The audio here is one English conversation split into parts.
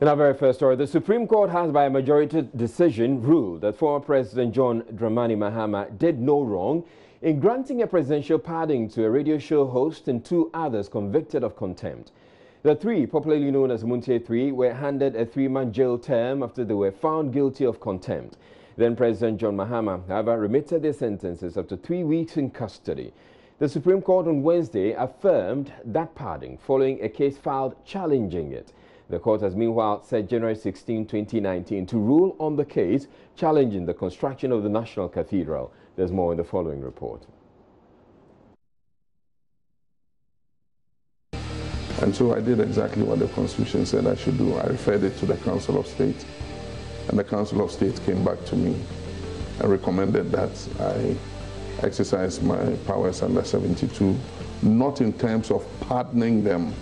In our very first story, the Supreme Court has by a majority decision ruled that former President John Dramani Mahama did no wrong in granting a presidential pardon to a radio show host and two others convicted of contempt. The three, popularly known as Montie 3, were handed a 3-month jail term after they were found guilty of contempt. Then President John Mahama, however, remitted their sentences after 3 weeks in custody. The Supreme Court on Wednesday affirmed that pardon following a case filed challenging it. The court has meanwhile set January 16, 2019 to rule on the case challenging the construction of the National Cathedral. There's more in the following report. And so I did exactly what the Constitution said I should do. I referred it to the Council of State, and the Council of State came back to me and recommended that I exercise my powers under 72, not in terms of pardoning them.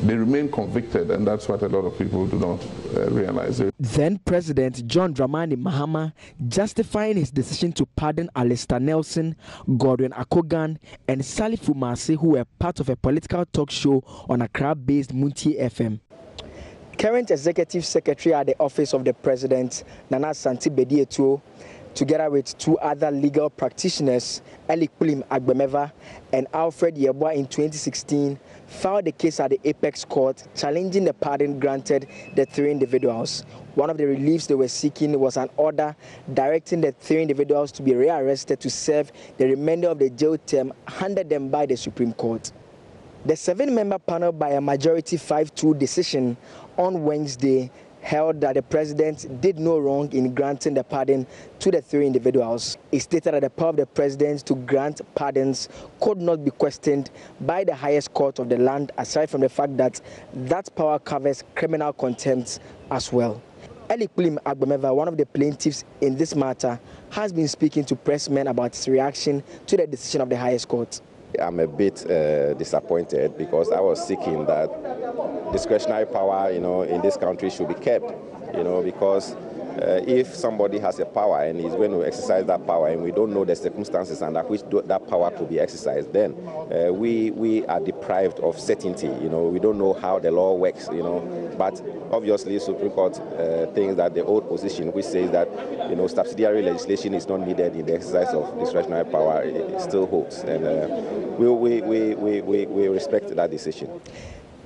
They remain convicted, and that's what a lot of people do not realize. Then President John Dramani Mahama justifying his decision to pardon Alistair Nelson, Godwin Akogan, and Salifu Mase, who were part of a political talk show on Accra-based Montie FM. Current Executive Secretary at the Office of the President, Nana Santi Bedietuo, together with two other legal practitioners, Eli Kulim Agbemeva and Alfred Yeboah, in 2016, filed the case at the Apex Court challenging the pardon granted the three individuals. One of the reliefs they were seeking was an order directing the three individuals to be rearrested to serve the remainder of the jail term handed them by the Supreme Court. The 7-member panel, by a majority 5-2 decision on Wednesday, held that the president did no wrong in granting the pardon to the three individuals. It stated that the power of the president to grant pardons could not be questioned by the highest court of the land, aside from the fact that that power covers criminal contempt as well. Eli Kulim Agbemeva, one of the plaintiffs in this matter, has been speaking to pressmen about his reaction to the decision of the highest court. I'm a bit disappointed because I was seeking that discretionary power, in this country should be kept, because if somebody has a power and he's going to exercise that power and we don't know the circumstances under which that power could be exercised, then we are deprived of certainty. We don't know how the law works, But obviously, Supreme Court thinks that the old position, which says that subsidiary legislation is not needed in the exercise of discretionary power, it still holds, and we respect that decision.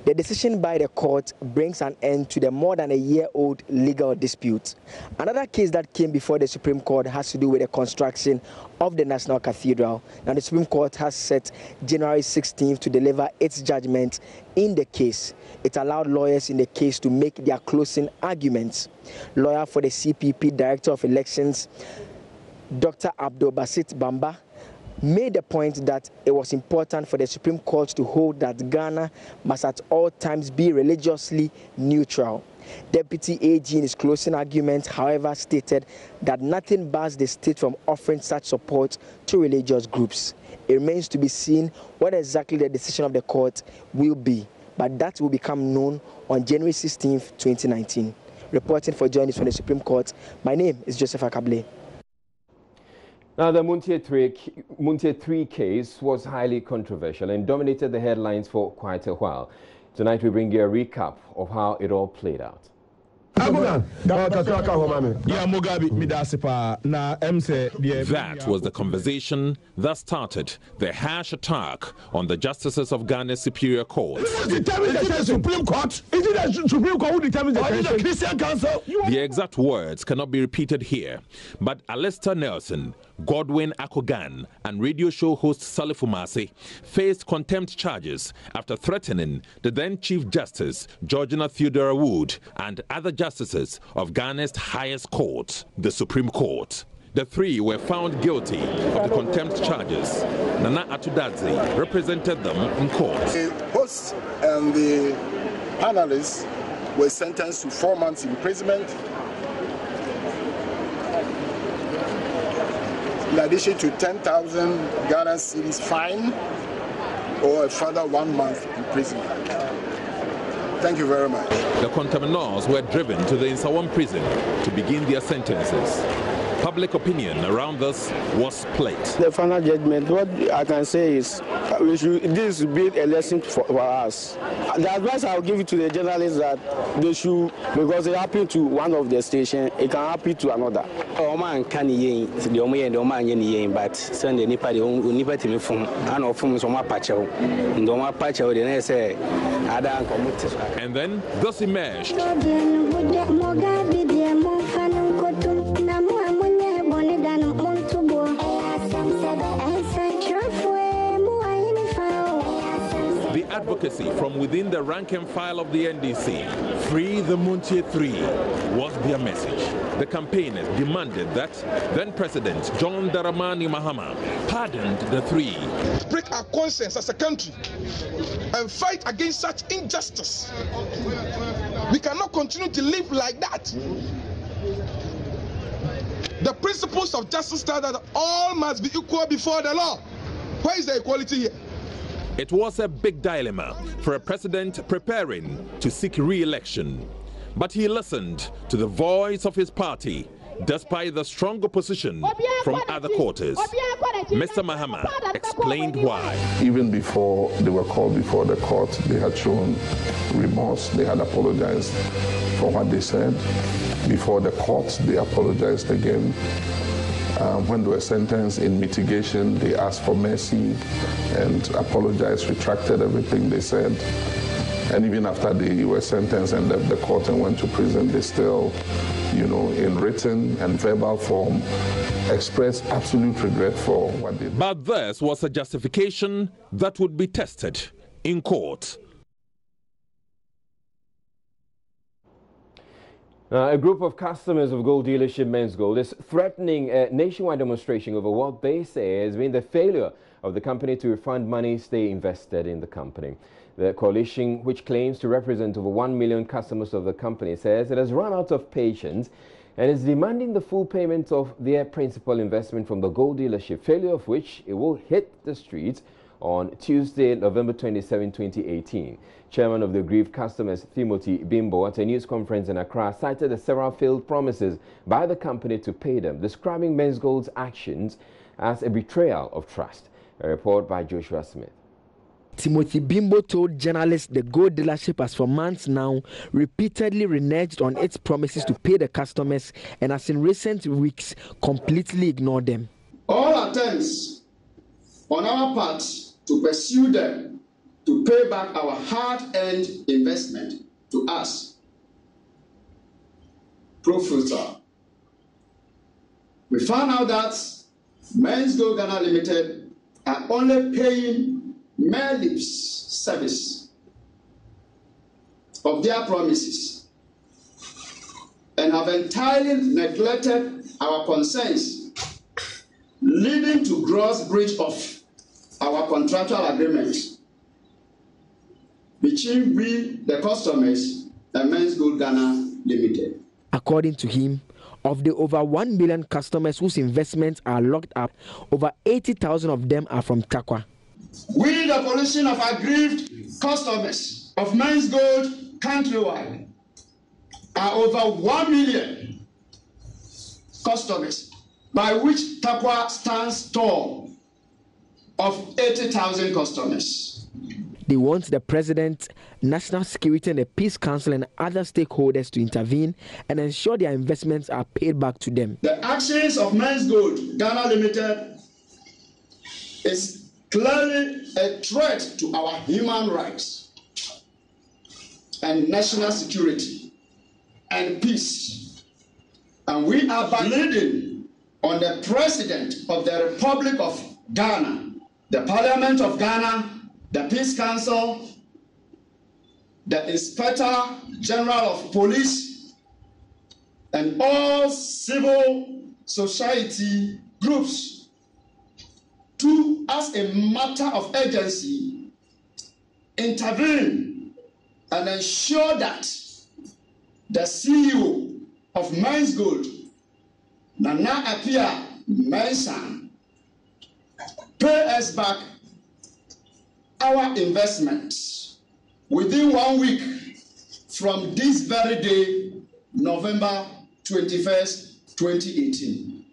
The decision by the court brings an end to the more than a year-old legal dispute. Another case that came before the Supreme Court has to do with the construction of the National Cathedral. Now, the Supreme Court has set January 16th to deliver its judgment in the case. It allowed lawyers in the case to make their closing arguments. Lawyer for the CPP Director of Elections, Dr. Abdul Basit Bamba, made the point that it was important for the Supreme Court to hold that Ghana must at all times be religiously neutral. Deputy AG in his closing argument, however, stated that nothing bars the state from offering such support to religious groups. It remains to be seen what exactly the decision of the court will be, but that will become known on January 16th, 2019. Reporting for Journeys from the Supreme Court, my name is Joseph Akable. Now, the Montie 3 case was highly controversial and dominated the headlines for quite a while. Tonight, we bring you a recap of how it all played out. That was the conversation that started the harsh attack on the justices of Ghana's Superior Court. The exact words cannot be repeated here, but Alistair Nelson, Godwin Akogan, and radio show host Salifu Mase faced contempt charges after threatening the then Chief Justice Georgina Theodora Wood and other justices of Ghana's highest court, the Supreme Court. The three were found guilty of the contempt charges. Nana Atudadze represented them in court. The hosts and the panelists were sentenced to 4 months imprisonment, in addition to 10,000 Ghana cedis fine or a further 1 month imprisonment. Thank you very much. The contemnors were driven to the Insawam prison to begin their sentences. Public opinion around this was split. The final judgment, what I can say is this should be a lesson for us. The advice I'll give to the journalists that they should, because it happened to one of the stations, it can happen to another. Oh man, can you the man but send the nipa to me from and of from some patcho. And don't patch out the say, and then thus emerged. The advocacy from within the rank and file of the NDC, free the Montie 3, was their message. The campaigners demanded that then President John Dramani Mahama pardoned the 3. Break our conscience as a country and fight against such injustice. We cannot continue to live like that. The principles of justice tell that all must be equal before the law. Where is the equality here? It was a big dilemma for a president preparing to seek re-election. But he listened to the voice of his party, despite the strong opposition from other quarters. Mr. Mahama explained why. Even before they were called before the court, they had shown remorse. They had apologized for what they said. Before the court, they apologized again. When they were sentenced in mitigation, they asked for mercy and apologized, retracted everything they said. And even after they were sentenced and left the court and went to prison, they still, in written and verbal form, expressed absolute regret for what they did. But this was a justification that would be tested in court. A group of customers of gold dealership Menzgold is threatening a nationwide demonstration over what they say has been the failure of the company to refund monies they invested in the company. The coalition, which claims to represent over 1 million customers of the company, says it has run out of patience and is demanding the full payment of their principal investment from the gold dealership, failure of which it will hit the streets on Tuesday, November 27, 2018. Chairman of the aggrieved customers, Timothy Bimbo, at a news conference in Accra, cited the several failed promises by the company to pay them, describing Menzgold's actions as a betrayal of trust. A report by Joshua Smith. Timothy Bimbo told journalists the gold dealership has for months now repeatedly reneged on its promises to pay the customers and has in recent weeks completely ignored them. All attempts on our part to pursue them to pay back our hard-earned investment to us proved futile. We found out that Menzgold Ghana Limited are only paying mere lip service of their promises and have entirely neglected our concerns, leading to gross breach of our contractual agreement between we, the customers, and Menzgold Ghana Limited. According to him, of the over 1 million customers whose investments are locked up, over 80,000 of them are from Takwa. We, the coalition of aggrieved customers of Menzgold countrywide, are over 1 million customers, by which Takwa stands tall of 80,000 customers. They want the President, National Security and the Peace Council and other stakeholders to intervene and ensure their investments are paid back to them. The actions of Menzgold Ghana Limited is clearly a threat to our human rights and national security and peace. And we are pleading on the President of the Republic of Ghana, the Parliament of Ghana, the Peace Council, the Inspector General of Police, and all civil society groups to, as a matter of urgency, intervene and ensure that the CEO of Menzgold, Nana Apia Mensah, pay us back our investments within 1 week from this very day, November 21st, 2018.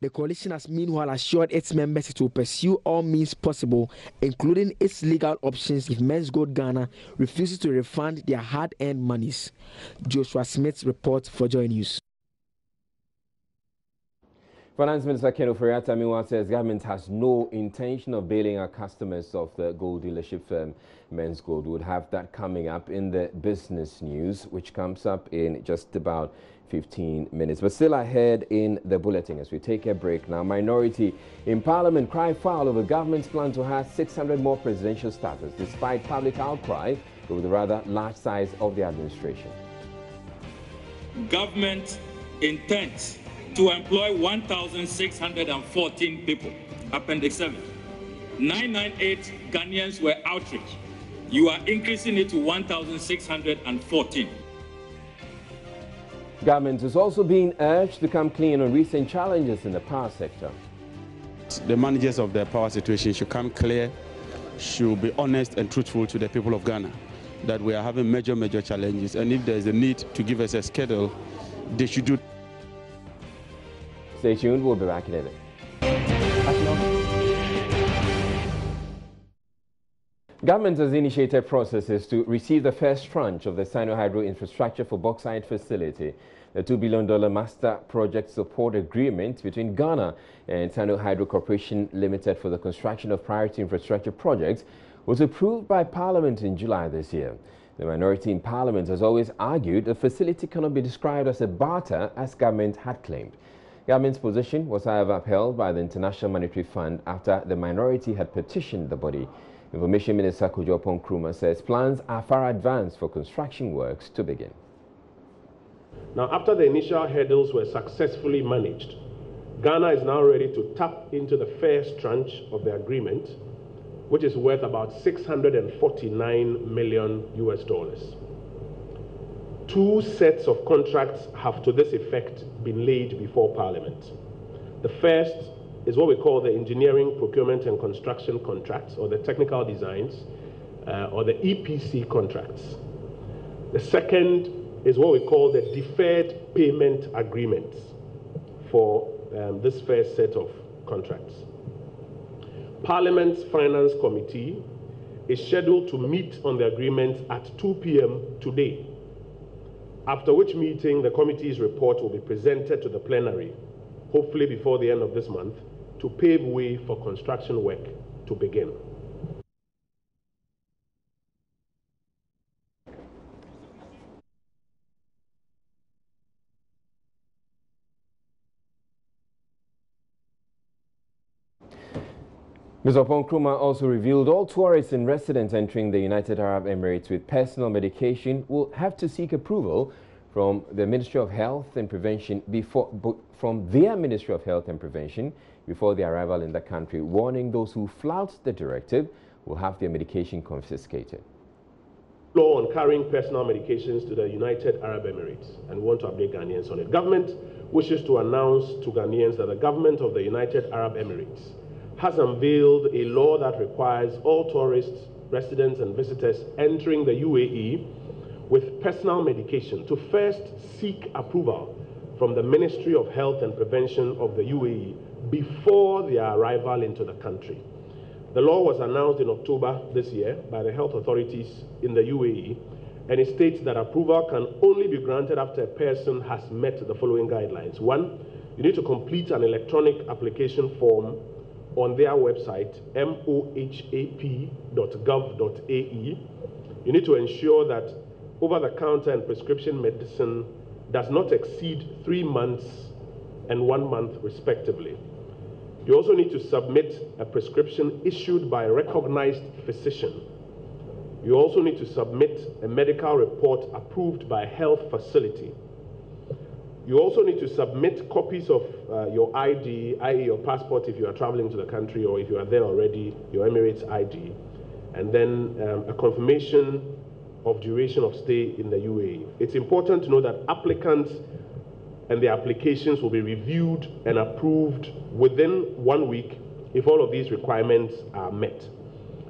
The coalition has meanwhile assured its members it will pursue all means possible, including its legal options if Menzgold Ghana refuses to refund their hard-earned monies. Joshua Smith reports for Joy News. Finance Minister Ken Ofori-Atta says government has no intention of bailing out customers of the gold dealership firm Menzgold. We'll have that coming up in the business news, which comes up in just about 15 minutes. But still ahead in the bulletin as we take a break now. Minority in Parliament cry foul over government's plan to have 600 more presidential staffers despite public outcry over the rather large size of the administration. Government intends to employ 1,614 people. Appendix 7. 998 Ghanaians were outraged. You are increasing it to 1,614. Government is also being urged to come clean on recent challenges in the power sector. The managers of the power situation should come clear, should be honest and truthful to the people of Ghana that we are having major challenges, and if there is a need to give us a schedule, they should do. Stay tuned, we'll be back in a bit. Government has initiated processes to receive the first tranche of the Sino-Hydro infrastructure for bauxite facility. The $2 billion master project support agreement between Ghana and Sino-Hydro Corporation Limited for the construction of priority infrastructure projects was approved by Parliament in July this year. The minority in Parliament has always argued the facility cannot be described as a barter as government had claimed. Government's position was, however, upheld by the International Monetary Fund after the minority had petitioned the body. Information Minister Dagbon says plans are far advanced for construction works to begin. Now, after the initial hurdles were successfully managed, Ghana is now ready to tap into the first tranche of the agreement, which is worth about $649 million. 2 sets of contracts have to this effect been laid before Parliament. The first is what we call the engineering, procurement and construction contracts, or the technical designs, or the EPC contracts. The second is what we call the deferred payment agreements for this first set of contracts. Parliament's Finance Committee is scheduled to meet on the agreement at 2 p.m. today, after which meeting the committee's report will be presented to the plenary, hopefully before the end of this month, to pave way for construction work to begin. Ms. Nkrumah also revealed all tourists and residents entering the United Arab Emirates with personal medication will have to seek approval from the Ministry of Health and Prevention before their arrival in the country, warning those who flout the directive will have their medication confiscated. Law on carrying personal medications to the United Arab Emirates, and we want to update Ghanaians on it. Government wishes to announce to Ghanaians that the government of the United Arab Emirates has unveiled a law that requires all tourists, residents and visitors entering the UAE with personal medication to first seek approval from the Ministry of Health and Prevention of the UAE before their arrival into the country. The law was announced in October this year by the health authorities in the UAE, and it states that approval can only be granted after a person has met the following guidelines. 1, you need to complete an electronic application form on their website, mohap.gov.ae. You need to ensure that over-the-counter and prescription medicine does not exceed 3 months and 1 month, respectively. You also need to submit a prescription issued by a recognized physician. You also need to submit a medical report approved by a health facility. You also need to submit copies of your ID, i.e. your passport if you are traveling to the country, or if you are there already, your Emirates ID, and then a confirmation of duration of stay in the UAE. It's important to know that applicants and their applications will be reviewed and approved within 1 week if all of these requirements are met.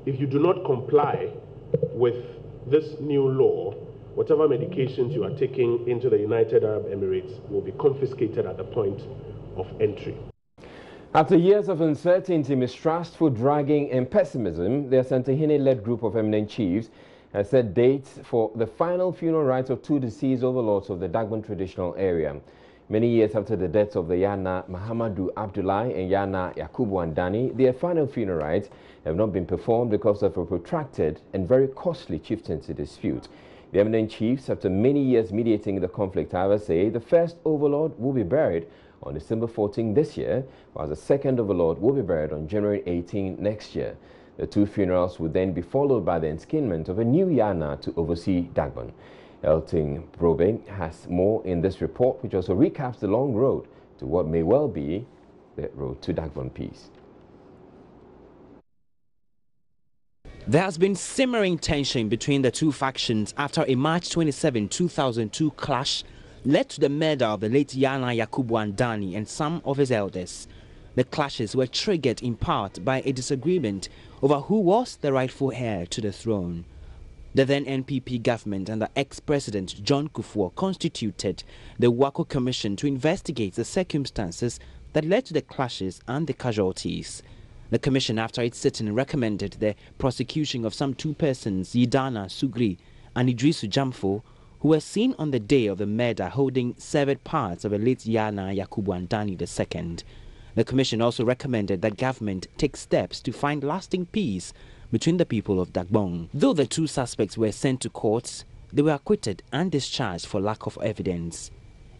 If you do not comply with this new law, whatever medications you are taking into the United Arab Emirates will be confiscated at the point of entry. After years of uncertainty, mistrustful dragging and pessimism, the Asantehene-led group of eminent chiefs has set dates for the final funeral rites of two deceased overlords of the Dagbon traditional area. Many years after the deaths of the Yana Mahamadou Abdullahi and Yana Yakubu Andani, their final funeral rites have not been performed because of a protracted and very costly chieftaincy dispute. The eminent chiefs, after many years mediating the conflict, however, say the first overlord will be buried on December 14 this year, while the second overlord will be buried on January 18 next year. The two funerals will then be followed by the enskinment of a new Yana to oversee Dagbon. Elton Brobe has more in this report, which also recaps the long road to what may well be the road to Dagbon peace. There has been simmering tension between the two factions after a March 27, 2002 clash led to the murder of the late Yana Yakubu Andani and some of his elders. The clashes were triggered in part by a disagreement over who was the rightful heir to the throne. The then NPP government under ex-president John Kufuor constituted the Wako Commission to investigate the circumstances that led to the clashes and the casualties. The commission, after its sitting, recommended the prosecution of some two persons, Yidana Sugri and Idrisu Jamfo, who were seen on the day of the murder holding severed parts of a late Yana Yakubu Andani II. The commission also recommended that government take steps to find lasting peace between the people of Dagbon. Though the two suspects were sent to courts, they were acquitted and discharged for lack of evidence.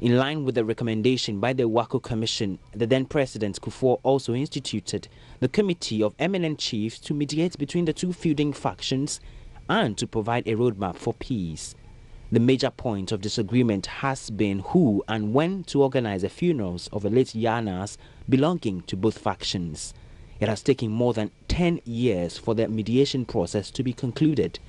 In line with the recommendation by the Wako Commission, the then President Kufuor also instituted the Committee of Eminent Chiefs to mediate between the two feuding factions and to provide a roadmap for peace. The major point of disagreement has been who and when to organize the funerals of the late Yanas belonging to both factions. It has taken more than 10 years for the mediation process to be concluded.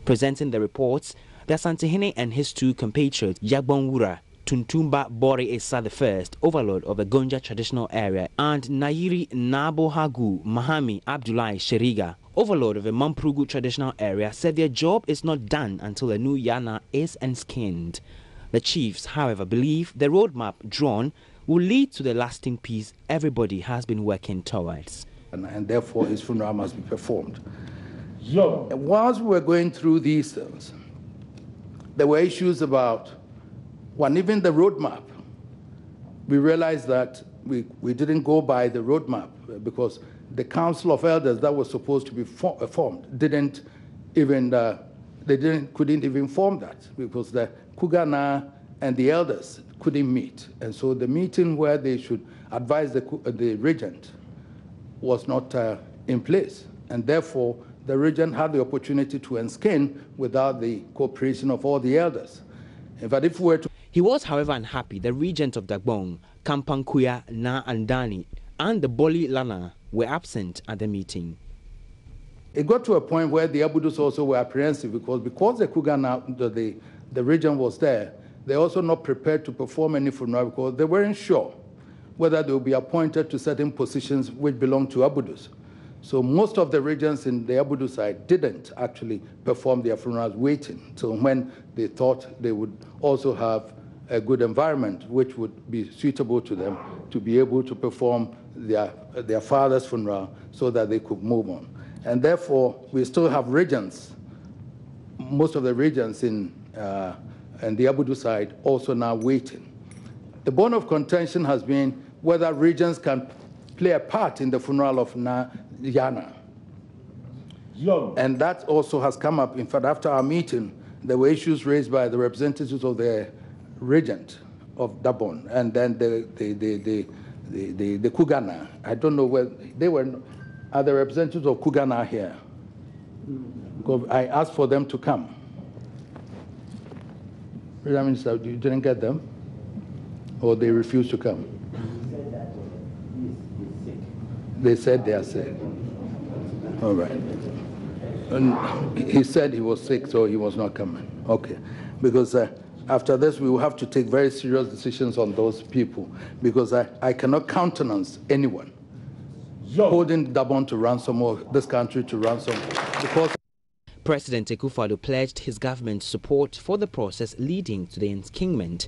Presenting the reports, the Asantehene and his two compatriots, Yagbon Wura Tuntumba Bore Esa I, overlord of the Gonja traditional area, and Nairi Nabohagu Mahami Abdullahi Sheriga, overlord of the Mamprugu traditional area, said their job is not done until a new Yana is enskinned. The chiefs, however, believe the roadmap drawn will lead to the lasting peace everybody has been working towards. And therefore his funeral must be performed. Whilst we were going through these things, there were issues about, one, even the roadmap. We realized that we didn't go by the roadmap because the Council of Elders that was supposed to be formed couldn't even form that because the Kugana and the elders couldn't meet. And so the meeting where they should advise the regent was not in place. And therefore, the regent had the opportunity to enskin without the cooperation of all the elders. In fact, if we were to... He was, however, unhappy the regent of Dagbon, Kampankuya Na Andani, and the Boli Lana were absent at the meeting. It got to a point where the Abudus also were apprehensive because the Kugana, the regent was there, they're also not prepared to perform any funeral because they weren't sure whether they would be appointed to certain positions which belong to Abudus. So most of the regents in the Abudu side didn't actually perform their funerals waiting till when they thought they would also have a good environment which would be suitable to them to be able to perform their father's funeral so that they could move on. And therefore, we still have regents, most of the regents in the Abudu side also now waiting. The bone of contention has been whether regents can play a part in the funeral of Yana. And that also has come up. In fact, after our meeting, there were issues raised by the representatives of the regent of Dagbon and then the Kugana. I don't know where they were. Are the representatives of Kugana here? Because I asked for them to come. Prime Minister, you didn't get them? Or they refused to come? They said they are sick. All right. And he said he was sick, so he was not coming. Okay. Because after this, we will have to take very serious decisions on those people, because I cannot countenance anyone holding Dagbon to ransom or this country to ransom. Because President Akufo-Addo pledged his government's support for the process leading to the enskingment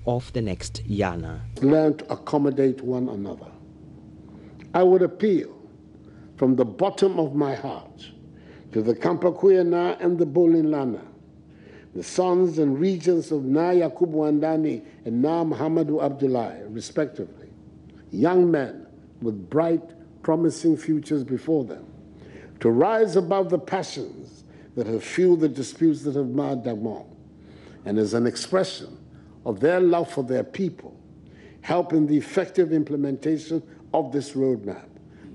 of the next Yana. Learn to accommodate one another. I would appeal from the bottom of my heart to the Kampakuyana and the Bolinlana, the sons and regents of Na Yakubu Andani and Na Muhammadu Abdullahi, respectively, young men with bright, promising futures before them, to rise above the passions that have fueled the disputes that have marred Dagbon, and as an expression of their love for their people, help in the effective implementation of this roadmap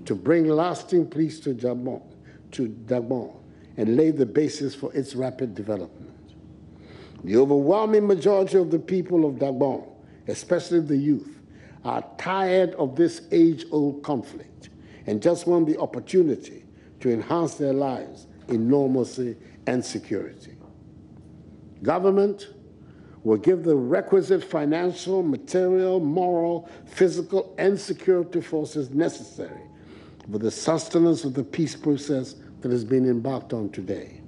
to bring lasting peace to Dagbon and lay the basis for its rapid development. The overwhelming majority of the people of Dagbon, especially the youth, are tired of this age-old conflict and just want the opportunity to enhance their lives in normalcy and security. Government will give the requisite financial, material, moral, physical, and security forces necessary for the sustenance of the peace process that has been embarked on today.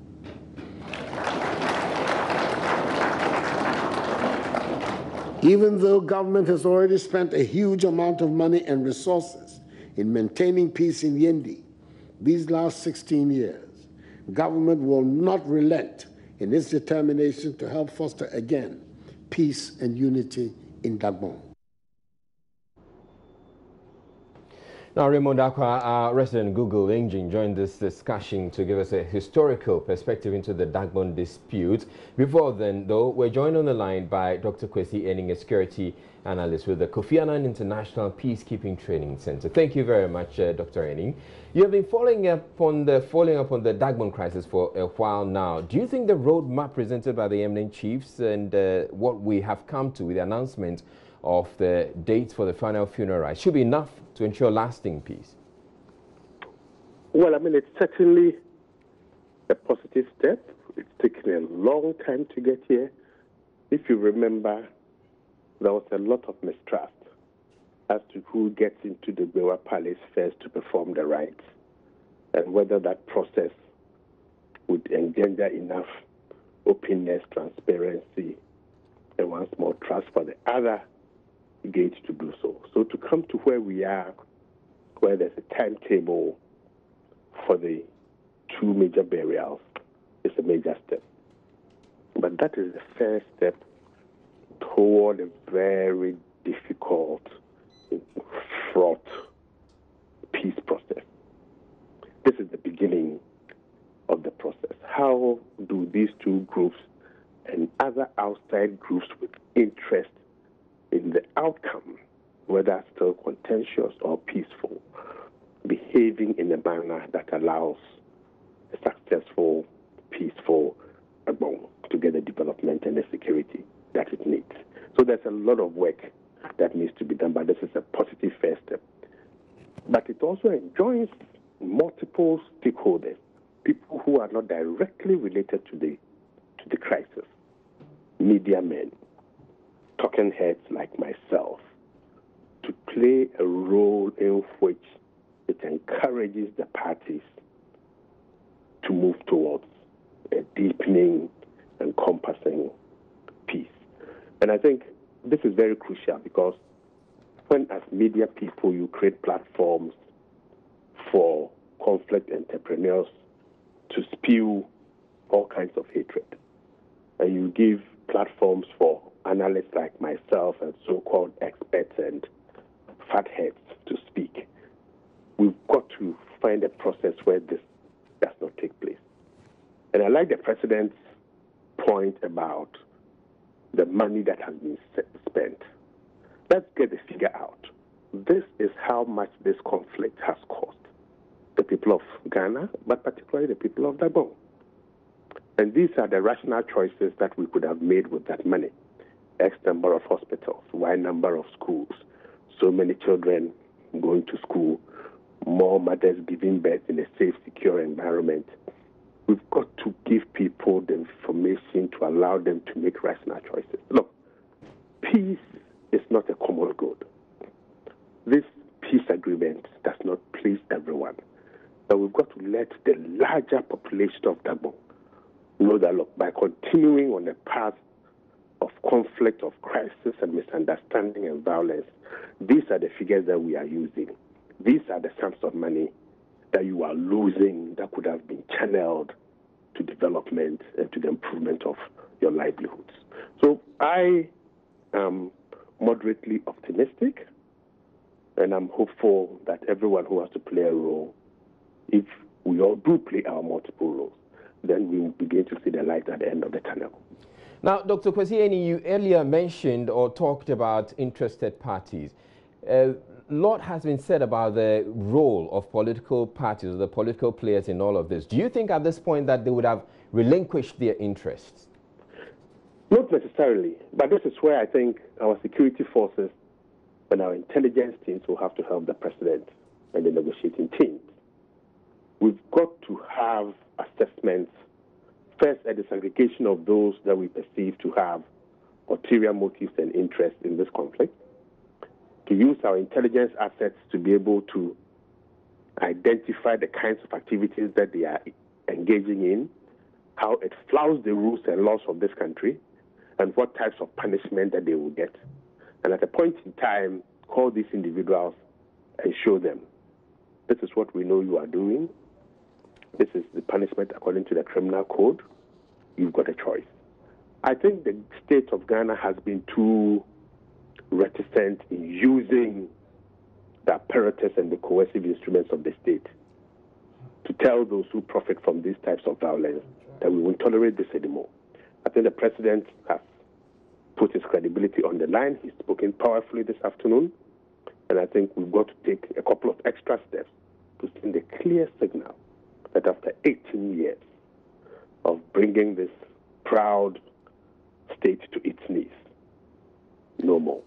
Even though government has already spent a huge amount of money and resources in maintaining peace in Yendi these last 16 years, government will not relent in its determination to help foster again peace and unity in Dagbon. Now, Raymond Akwa, our resident Google engine, joined this discussion to give us a historical perspective into the Dagbon dispute. Before then, though, we're joined on the line by Dr. Kwesi Enning, a security analyst with the Kofi Annan International Peacekeeping Training Center. Thank you very much, Dr. Enning. You have been following up on the Dagbon crisis for a while now. Do you think the roadmap presented by the eminent chiefs and what we have come to with the announcement of the dates for the final funeral rites should be enough to ensure lasting peace? Well, I mean, it's certainly a positive step. It's taken a long time to get here. If you remember, there was a lot of mistrust as to who gets into the Bewa Palace first to perform the rites and whether that process would engender enough openness, transparency, and once more trust for the other gate to do so. So to come to where we are, where there's a timetable for the two major burials, is a major step. But that is the first step toward a very difficult, fraught peace process. This is the beginning of the process. How do these two groups and other outside groups with interest in the outcome, whether still contentious or peaceful, behaving in a manner that allows a successful, peaceful Dagbon to get the development and the security that it needs. So there's a lot of work that needs to be done, but this is a positive first step. But it also enjoins multiple stakeholders, people who are not directly related to the crisis, media men, talking heads like myself, to play a role in which it encourages the parties to move towards a deepening, encompassing peace. And I think this is very crucial because when, as media people, you create platforms for conflict entrepreneurs to spew all kinds of hatred, and you give platforms for analysts like myself and so-called experts and fatheads to speak, we've got to find a process where this does not take place. And I like the president's point about the money that has been spent. Let's get the figure out. This is how much this conflict has cost the people of Ghana, but particularly the people of Dagbon. And these are the rational choices that we could have made with that money. X number of hospitals, Y number of schools, so many children going to school, more mothers giving birth in a safe, secure environment. We've got to give people the information to allow them to make rational choices. Look, peace is not a common good. This peace agreement does not please everyone. But we've got to let the larger population of Dagbon know that, look, by continuing on the path of conflict, of crisis and misunderstanding and violence, these are the figures that we are using. these are the sums of money that you are losing that could have been channeled to development and to the improvement of your livelihoods. So I am moderately optimistic, and I'm hopeful that everyone who has to play a role, if we all do play our multiple roles, then we will begin to see the light at the end of the tunnel. Now, Dr. Kwesi, you earlier mentioned or talked about interested parties. A lot has been said about the role of political parties, the political players in all of this. Do you think at this point that they would have relinquished their interests? Not necessarily, but this is where I think our security forces and our intelligence teams will have to help the president and the negotiating teams. We've got to have assessments, first a disaggregation of those that we perceive to have ulterior motives and interests in this conflict, to use our intelligence assets to be able to identify the kinds of activities that they are engaging in, how it flouts the rules and laws of this country, and what types of punishment that they will get. And at a point in time, call these individuals and show them, this is what we know you are doing. This is the punishment according to the criminal code. You've got a choice. I think the state of Ghana has been too reticent in using the apparatus and the coercive instruments of the state to tell those who profit from these types of violence that we won't tolerate this anymore. I think the president has put his credibility on the line. He's spoken powerfully this afternoon, and I think we've got to take a couple of extra steps to send a clear signal that after 18 years of bringing this proud state to its knees, no more.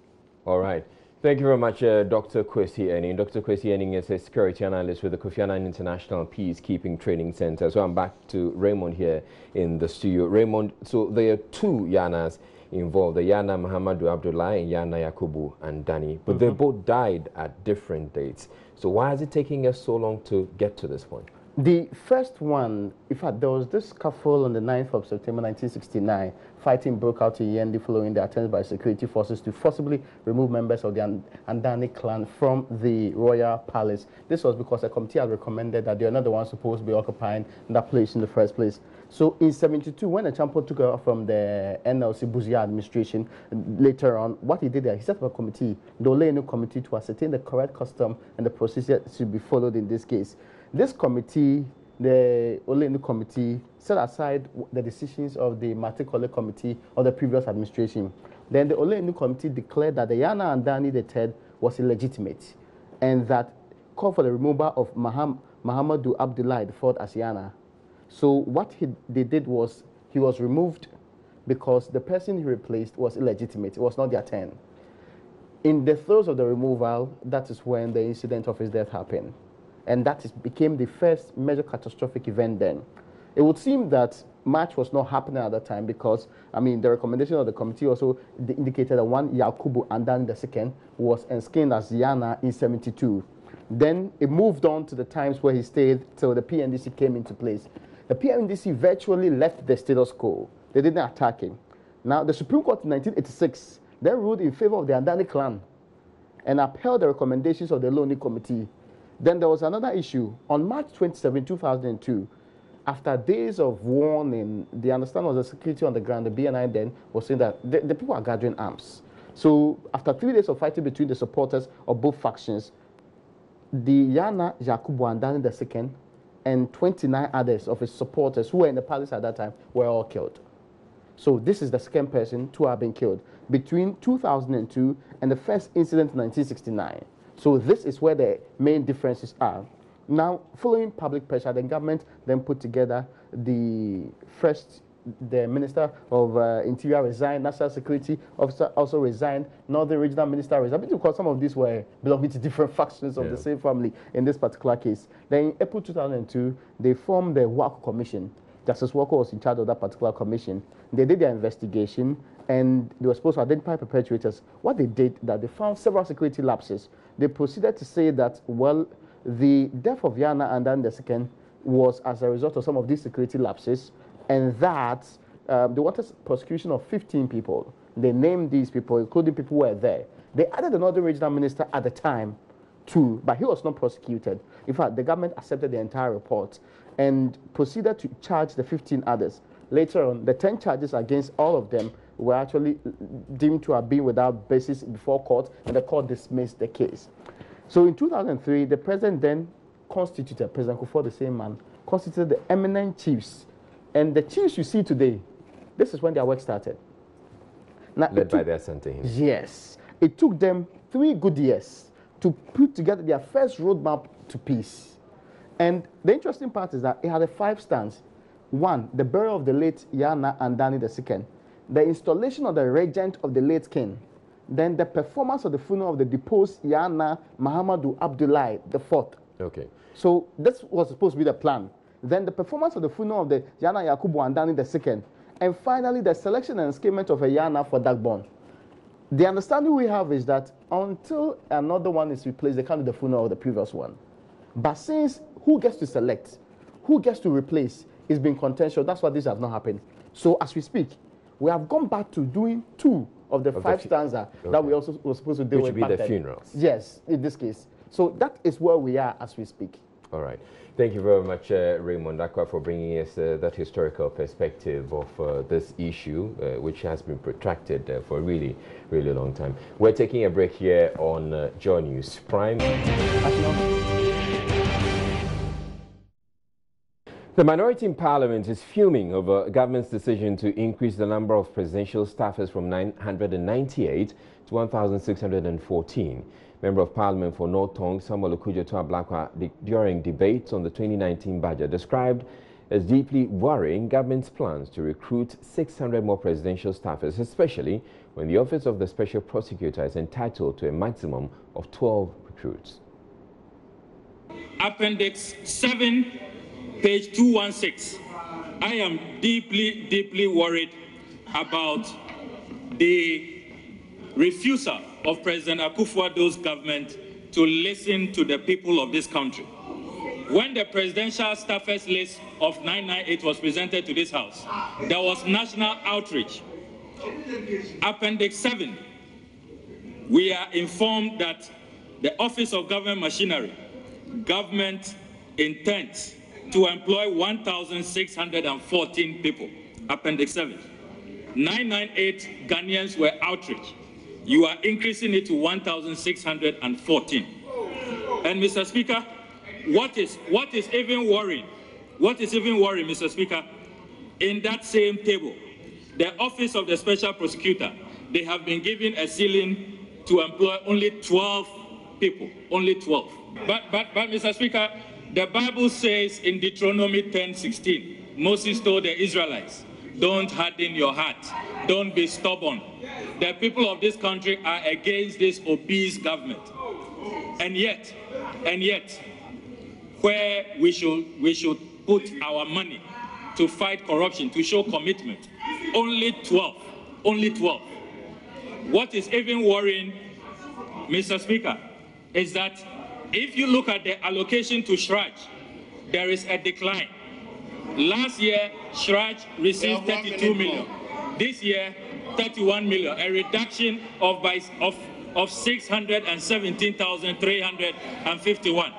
All right. Thank you very much, Dr. Kwesi Enning. Dr. Kwesi Enning is a security analyst with the Kofi Annan International Peacekeeping Training Center. So I'm back to Raymond here in the studio. Raymond, so there are two Yanas involved, the Yana Muhammadu Abdullah and Yana Yakubu and Danny, but they both died at different dates. So why is it taking us so long to get to this point? The first one, in fact, there was this scuffle on the 9th of September 1969. Fighting broke out in Yendi following the attempts by security forces to forcibly remove members of the Andani clan from the royal palace. This was because a committee had recommended that they are not the ones supposed to be occupying that place in the first place. So in 72, when Achampo took over from the NLC Buzia administration, later on, what he did there, he set up a committee, the Olenu committee, to ascertain the correct custom and the procedure to be followed in this case. This committee, the Olenu committee, set aside the decisions of the Matikole committee of the previous administration. Then the Olenu committee declared that the Yana and Dani III was illegitimate and that called for the removal of Muhammadu Abdullah IV as Yana. So what they did was he was removed because the person he replaced was illegitimate. It was not their turn. In the throes of the removal, that is when the incident of his death happened. And that became the first major catastrophic event then. It would seem that much was not happening at that time because, I mean, the recommendation of the committee also indicated that one Yakubu Andani II was ensconced as Yana in 72. Then it moved on to the times where he stayed till the PNDC came into place. The PNDC virtually left the status quo. They didn't attack him. Now, the Supreme Court in 1986 then ruled in favor of the Andani clan and upheld the recommendations of the Loni Committee. Then there was another issue. On March 27, 2002, after days of warning, the understanding was the security on the ground, the BNI then was saying that the people are gathering arms. So after 3 days of fighting between the supporters of both factions, the Yana Yakubu Andani II and 29 others of his supporters who were in the palace at that time were all killed. So this is the second person to have been killed between 2002 and the first incident in 1969. So this is where the main differences are. Now, following public pressure, the government then put together the Minister of Interior resigned, National Security Officer also resigned, Northern Regional Minister resigned, because some of these were belonging to different factions of the same family in this particular case. Then in April 2002, they formed the WACO Commission. Justice WACO was in charge of that particular commission. They did their investigation and they were supposed to identify perpetrators. What they did, that they found several security lapses. They proceeded to say that, well, the death of Yana and then the second was as a result of some of these security lapses, and that they wanted prosecution of 15 people. They named these people, including people who were there. They added another regional minister at the time 2, but he was not prosecuted. In fact, the government accepted the entire report and proceeded to charge the 15 others. Later on, the 10 charges against all of them were actually deemed to have been without basis before court, and the court dismissed the case. So in 2003, the president then constituted, President Kufuor, the same man, constituted the eminent chiefs. And the chiefs you see today, this is when their work started. Now, led by their Asante. Yes. It took them 3 good years to put together their first roadmap to peace. And the interesting part is that it had a 5 strands. 1, the burial of the late Yana Andani II, the installation of the regent of the late king, then the performance of the funeral of the deposed Yana Muhammadu Abdullahi IV. Okay. So this was supposed to be the plan. Then the performance of the funeral of the Yana Yakubu Andani II, and finally the selection and escapement of a Yana for Dagbon. The understanding we have is that until another one is replaced, they can't do the funeral of the previous one. But since who gets to select, who gets to replace, is being contentious, that's why this has not happened. So as we speak, we have gone back to doing 2 of the 5 stanza that we also were supposed to do with. Which would be the funerals. Yes, in this case. So that is where we are as we speak. All right. Thank you very much, Raymond Akwa, for bringing us that historical perspective of this issue, which has been protracted for a really, really long time. We're taking a break here on Joy News Prime. The minority in Parliament is fuming over government's decision to increase the number of presidential staffers from 998 to 1,614. Member of Parliament for North Tongue, Samuel Okujeto-Ablakwa, during debates on the 2019 budget, described as deeply worrying government's plans to recruit 600 more presidential staffers, especially when the Office of the Special Prosecutor is entitled to a maximum of 12 recruits. Appendix 7, page 216. I am deeply, deeply worried about the refusal of President Akufo-Addo's government to listen to the people of this country. When the presidential staffers list of 998 was presented to this House, there was national outrage. Appendix 7, we are informed that the Office of Government Machinery, government intends to employ 1,614 people. Appendix 7. 998 Ghanaians were outraged. You are increasing it to 1,614. And Mr. Speaker, what is even worrying, Mr. Speaker, in that same table, the Office of the Special Prosecutor, they have been given a ceiling to employ only 12 people, only 12. But Mr. Speaker, the Bible says in Deuteronomy 10:16, Moses told the Israelites, don't harden your heart, don't be stubborn. The people of this country are against this obese government. And yet, where we should put our money to fight corruption, to show commitment, only 12. What is even worrying, Mr. Speaker, is that if you look at the allocation to Shraj, there is a decline. Last year, Shraj received 32 million. This year, 31 million, a reduction of 617,351.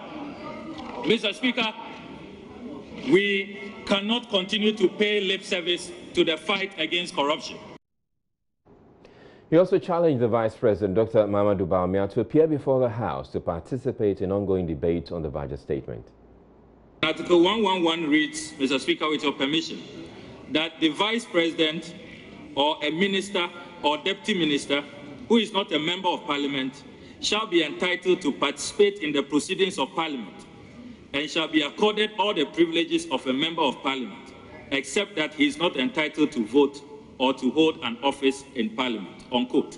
Mr. Speaker, we cannot continue to pay lip service to the fight against corruption. He also challenged the Vice President, Dr. Mamadou Bawumia, to appear before the House to participate in ongoing debate on the budget statement. Article 111 reads, Mr. Speaker, with your permission, that the Vice President or a minister or deputy minister who is not a member of Parliament shall be entitled to participate in the proceedings of Parliament and shall be accorded all the privileges of a member of Parliament, except that he is not entitled to vote or to hold an office in Parliament, unquote.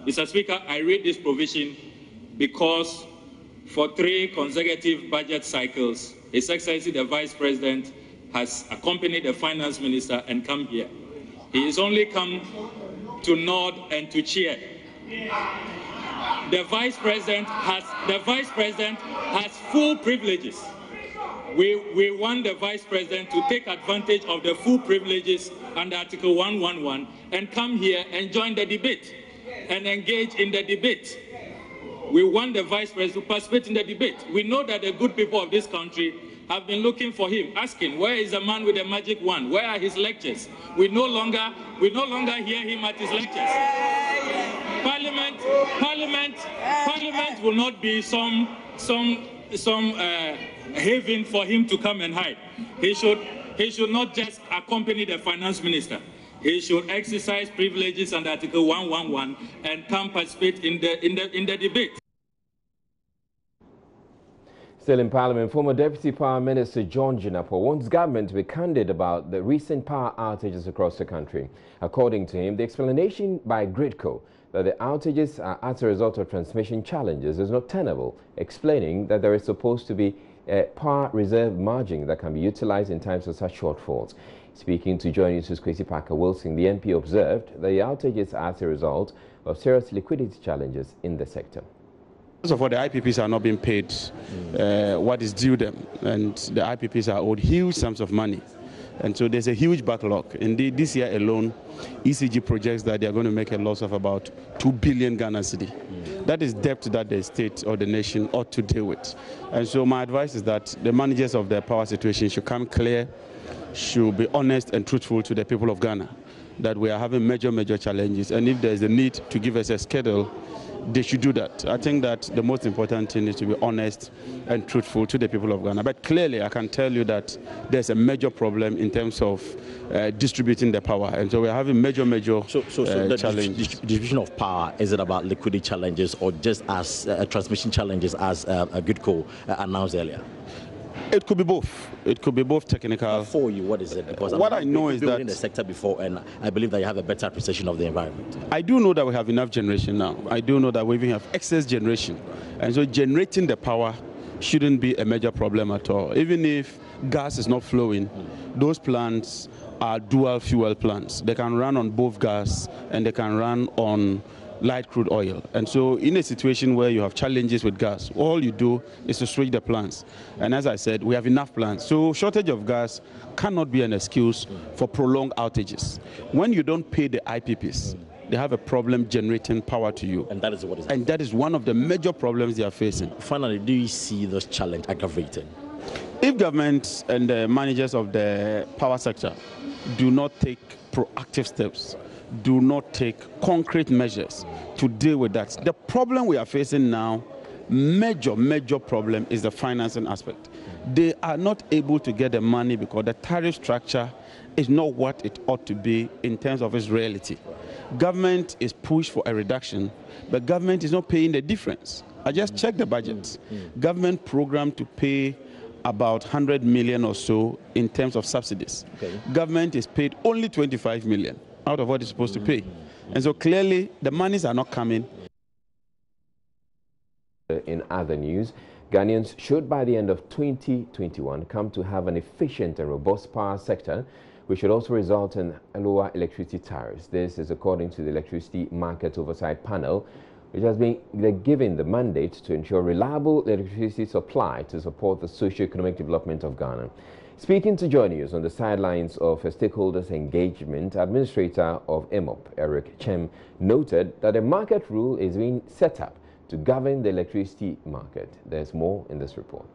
Mr. Speaker, I read this provision because for 3 consecutive budget cycles, His Excellency the Vice President has accompanied the Finance Minister and come here. He has only come to nod and to cheer. The Vice President has full privileges. We want the Vice President to take advantage of the full privileges under Article 111 and come here and join the debate and engage in the debate. we want the Vice President to participate in the debate. We know that the good people of this country have been looking for him, asking, where is the man with the magic wand? Where are his lectures? We no longer hear him at his lectures. Parliament will not be some haven for him to come and hide. He should not just accompany the finance minister. He should exercise privileges under Article 111 and come participate in the debate. Still in Parliament, former Deputy Power Minister John Jinapor wants government to be candid about the recent power outages across the country. According to him, the explanation by Gridco that the outages are as a result of transmission challenges is not tenable, explaining that there is supposed to be a power reserve margin that can be utilized in times of such shortfalls. Speaking to Joy News' Kwesi Parker-Wilson, the MP observed that the outages are as a result of serious liquidity challenges in the sector. First of all, the IPPs are not being paid what is due them, and the IPPs are owed huge sums of money. And so there's a huge backlog. Indeed, this year alone, ECG projects that they are going to make a loss of about 2 billion Ghana cedi. That is debt that the state or the nation ought to deal with. And so my advice is that the managers of the power situation should come clear, should be honest and truthful to the people of Ghana, that we are having major challenges. And if there is a need to give us a schedule, they should do that. I think that the most important thing is to be honest and truthful to the people of Ghana. But clearly, I can tell you that there's a major problem in terms of distributing the power. And so we're having major So the challenges. Distribution of power, is it about liquidity challenges or just as transmission challenges as Gridco announced earlier? It could be both. It could be both technical. For you, what is it? Because what I know is that in the sector before, and I believe that you have a better appreciation of the environment. I do know that we have enough generation now. I do know that we even have excess generation, and so generating the power shouldn't be a major problem at all. Even if gas is not flowing, those plants are dual fuel plants. They can run on both gas and they can run on light crude oil. And so in a situation where you have challenges with gas, all you do is to switch the plants. And as I said, we have enough plants. So shortage of gas cannot be an excuse for prolonged outages. When you don't pay the IPPs, they have a problem generating power to you. And that is what is happening. And that is one of the major problems they are facing. Finally, do you see this challenge aggravating? If government and the managers of the power sector do not take proactive steps, do not take concrete measures to deal with that. The problem we are facing now, major problem, is the financing aspect. They are not able to get the money because the tariff structure is not what it ought to be in terms of its reality. Government is pushed for a reduction, but government is not paying the difference. I just checked the budget. Government programmed to pay about 100 million or so in terms of subsidies. Government is paid only 25 million. Out of what it's supposed to pay. And so clearly the monies are not coming. In other news, Ghanaians should by the end of 2021 come to have an efficient and robust power sector, which should also result in lower electricity tariffs. This is according to the Electricity Market Oversight Panel, which has been given the mandate to ensure reliable electricity supply to support the socio-economic development of Ghana. Speaking to Joy News on the sidelines of a stakeholders engagement, Administrator of IMOP, Eric Chem, noted that a market rule is being set up to govern the electricity market. There's more in this report.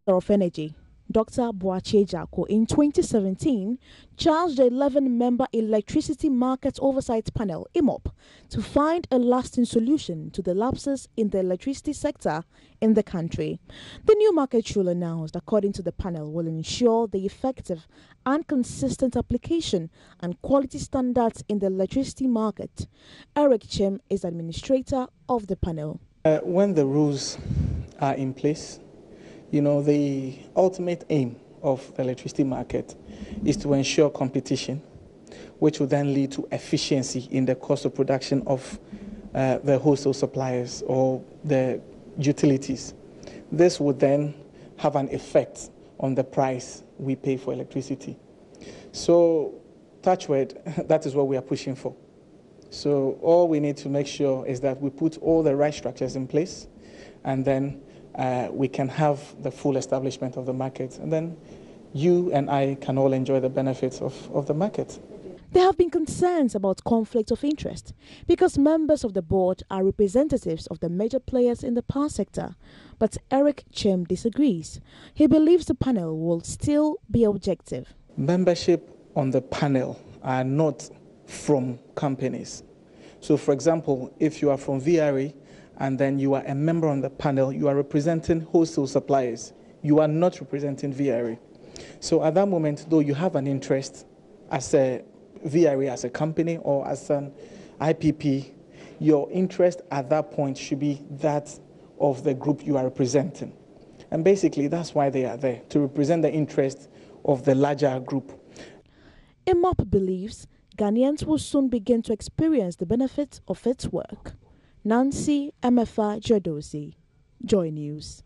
Of Energy, Dr. Boache Jako, in 2017, charged the 11-member Electricity Market Oversight Panel, IMOP, to find a lasting solution to the lapses in the electricity sector in the country. The new market rule announced, according to the panel, will ensure the effective and consistent application and quality standards in the electricity market. Eric Chem is administrator of the panel. When the rules are in place, you know, the ultimate aim of the electricity market is to ensure competition, which will then lead to efficiency in the cost of production of the wholesale suppliers or the utilities. This would then have an effect on the price we pay for electricity. So, touch wood, that is what we are pushing for. So all we need to make sure is that we put all the right structures in place, and then we can have the full establishment of the market, and then you and I can all enjoy the benefits of the market. There have been concerns about conflict of interest because members of the board are representatives of the major players in the power sector. But Eric Chem disagrees. He believes the panel will still be objective. Membership on the panel are not from companies. So, for example, if you are from VRA and then you are a member on the panel, you are representing wholesale suppliers. You are not representing VRA. So at that moment, though you have an interest as a VRA, as a company, or as an IPP, your interest at that point should be that of the group you are representing. And basically, that's why they are there, to represent the interest of the larger group. IMOP believes Ghanaians will soon begin to experience the benefits of its work. Nancy MFA Jodosi, Joy News.